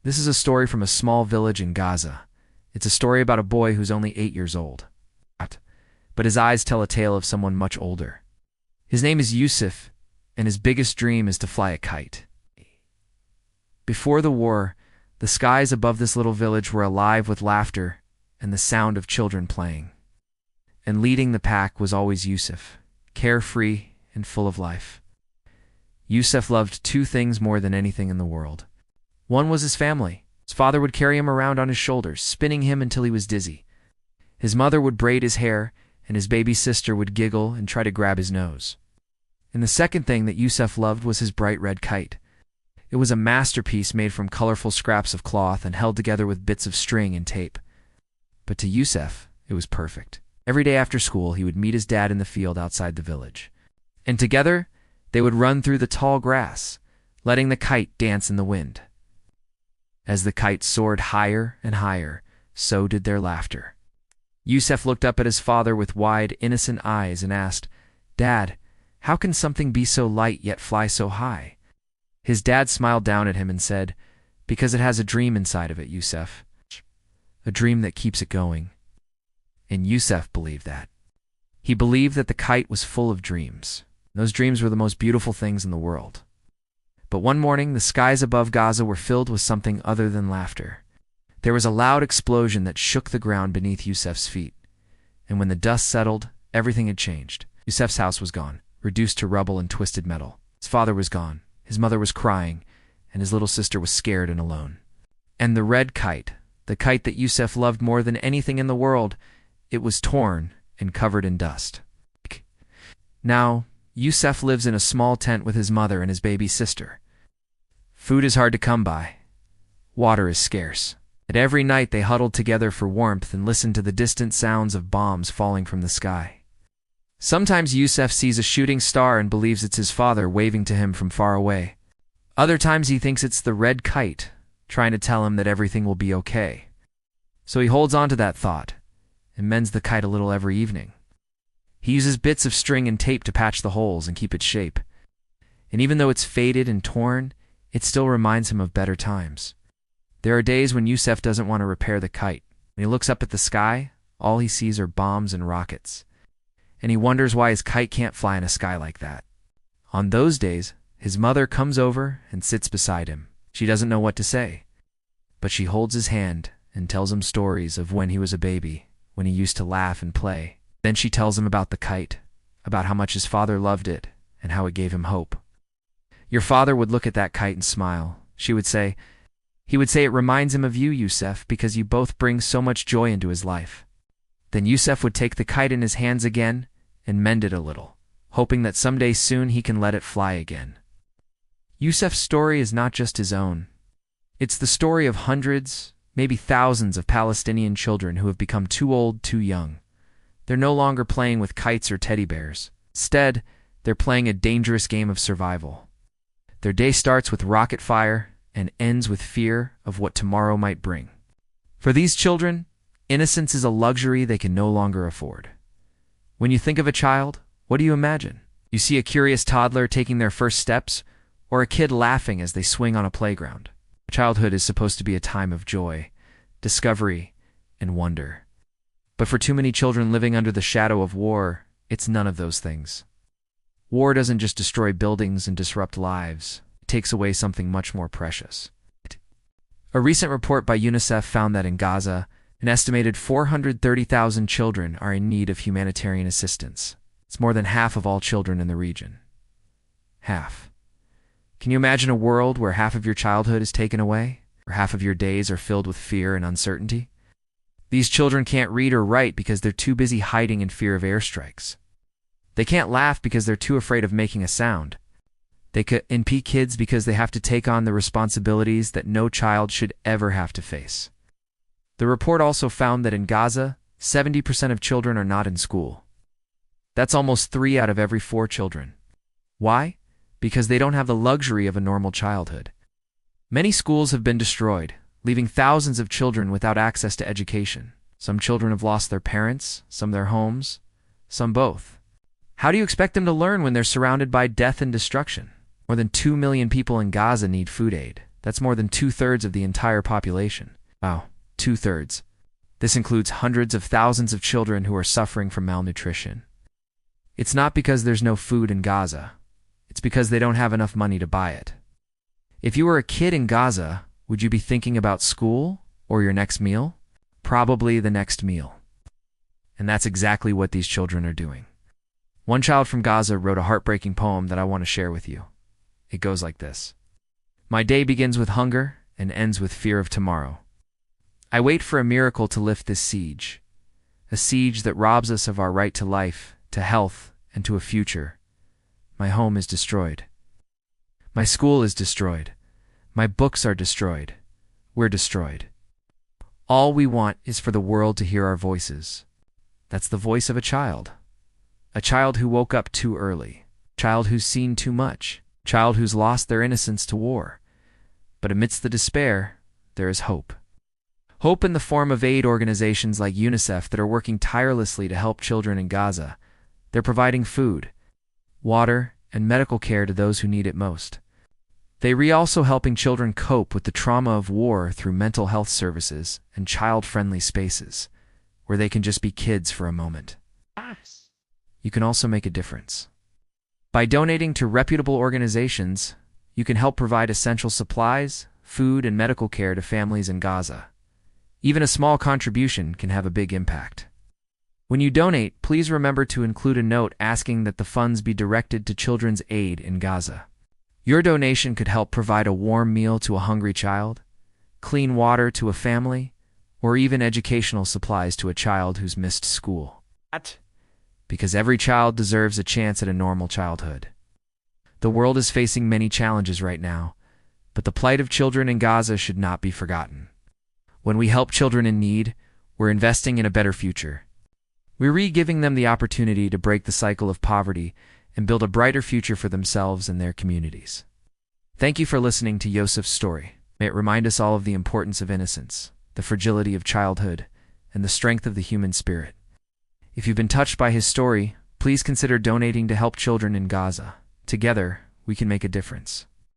This is a story from a small village in Gaza. It's a story about a boy who's only 8 years old. But his eyes tell a tale of someone much older. His name is Yusuf, and his biggest dream is to fly a kite. Before the war, the skies above this little village were alive with laughter and the sound of children playing. And leading the pack was always Yusuf, carefree and full of life. Yusuf loved two things more than anything in the world. One was his family. His father would carry him around on his shoulders, spinning him until he was dizzy. His mother would braid his hair, and his baby sister would giggle and try to grab his nose. And the second thing that Yusuf loved was his bright red kite. It was a masterpiece made from colorful scraps of cloth and held together with bits of string and tape. But to Yusuf, it was perfect. Every day after school, he would meet his dad in the field outside the village. And together, they would run through the tall grass, letting the kite dance in the wind. As the kite soared higher and higher, so did their laughter. Yusuf looked up at his father with wide, innocent eyes and asked, "Dad, how can something be so light yet fly so high?" His dad smiled down at him and said, "Because it has a dream inside of it, Yusuf. A dream that keeps it going." And Yusuf believed that. He believed that the kite was full of dreams. Those dreams were the most beautiful things in the world. But one morning, the skies above Gaza were filled with something other than laughter. There was a loud explosion that shook the ground beneath Yusuf's feet. And when the dust settled, everything had changed. Yusuf's house was gone, reduced to rubble and twisted metal. His father was gone, his mother was crying, and his little sister was scared and alone. And the red kite, the kite that Yusuf loved more than anything in the world, it was torn and covered in dust. Now, Yusuf lives in a small tent with his mother and his baby sister. Food is hard to come by. Water is scarce. And every night they huddled together for warmth and listened to the distant sounds of bombs falling from the sky. Sometimes Yusuf sees a shooting star and believes it's his father waving to him from far away. Other times he thinks it's the red kite, trying to tell him that everything will be okay. So he holds on to that thought and mends the kite a little every evening. He uses bits of string and tape to patch the holes and keep its shape. And even though it's faded and torn, it still reminds him of better times. There are days when Yusuf doesn't want to repair the kite. When he looks up at the sky, all he sees are bombs and rockets. And he wonders why his kite can't fly in a sky like that. On those days, his mother comes over and sits beside him. She doesn't know what to say, but she holds his hand and tells him stories of when he was a baby, when he used to laugh and play. Then she tells him about the kite, about how much his father loved it, and how it gave him hope. Your father would look at that kite and smile. He would say it reminds him of you, Yusuf, because you both bring so much joy into his life. Then Yusuf would take the kite in his hands again and mend it a little, hoping that someday soon he can let it fly again. Yusuf's story is not just his own. It's the story of hundreds, maybe thousands of Palestinian children who have become too old, too young. They're no longer playing with kites or teddy bears. Instead, they're playing a dangerous game of survival. Their day starts with rocket fire and ends with fear of what tomorrow might bring. For these children, innocence is a luxury they can no longer afford. When you think of a child, what do you imagine? You see a curious toddler taking their first steps, or a kid laughing as they swing on a playground. Childhood is supposed to be a time of joy, discovery, and wonder. But for too many children living under the shadow of war, it's none of those things. War doesn't just destroy buildings and disrupt lives. It takes away something much more precious. A recent report by UNICEF found that in Gaza, an estimated 430,000 children are in need of humanitarian assistance. It's more than half of all children in the region. Half. Can you imagine a world where half of your childhood is taken away, or half of your days are filled with fear and uncertainty? These children can't read or write because they're too busy hiding in fear of airstrikes. They can't laugh because they're too afraid of making a sound. They can't be kids because they have to take on the responsibilities that no child should ever have to face. The report also found that in Gaza, 70% of children are not in school. That's almost 3 out of every 4 children. Why? Because they don't have the luxury of a normal childhood. Many schools have been destroyed, leaving thousands of children without access to education. Some children have lost their parents, some their homes, some both. How do you expect them to learn when they're surrounded by death and destruction? More than 2 million people in Gaza need food aid. That's more than two-thirds of the entire population. Wow, two-thirds. This includes hundreds of thousands of children who are suffering from malnutrition. It's not because there's no food in Gaza. It's because they don't have enough money to buy it. If you were a kid in Gaza, would you be thinking about school or your next meal? Probably the next meal. And that's exactly what these children are doing. One child from Gaza wrote a heartbreaking poem that I want to share with you. It goes like this. My day begins with hunger and ends with fear of tomorrow. I wait for a miracle to lift this siege, a siege that robs us of our right to life, to health, and to a future. My home is destroyed. My school is destroyed. My books are destroyed. We're destroyed. All we want is for the world to hear our voices. That's the voice of a child who woke up too early, a child who's seen too much, a child who's lost their innocence to war. But amidst the despair, there is hope. Hope in the form of aid organizations like UNICEF that are working tirelessly to help children in Gaza. They're providing food, water, and medical care to those who need it most. They're also helping children cope with the trauma of war through mental health services and child-friendly spaces, where they can just be kids for a moment. You can also make a difference. By donating to reputable organizations, you can help provide essential supplies, food, and medical care to families in Gaza. Even a small contribution can have a big impact. When you donate, please remember to include a note asking that the funds be directed to children's aid in Gaza. Your donation could help provide a warm meal to a hungry child, clean water to a family, or even educational supplies to a child who's missed school. Because every child deserves a chance at a normal childhood. The world is facing many challenges right now, but the plight of children in Gaza should not be forgotten. When we help children in need, we're investing in a better future. We're giving them the opportunity to break the cycle of poverty and build a brighter future for themselves and their communities. Thank you for listening to Yosef's story. May it remind us all of the importance of innocence, the fragility of childhood, and the strength of the human spirit. If you've been touched by his story, please consider donating to help children in Gaza. Together, we can make a difference.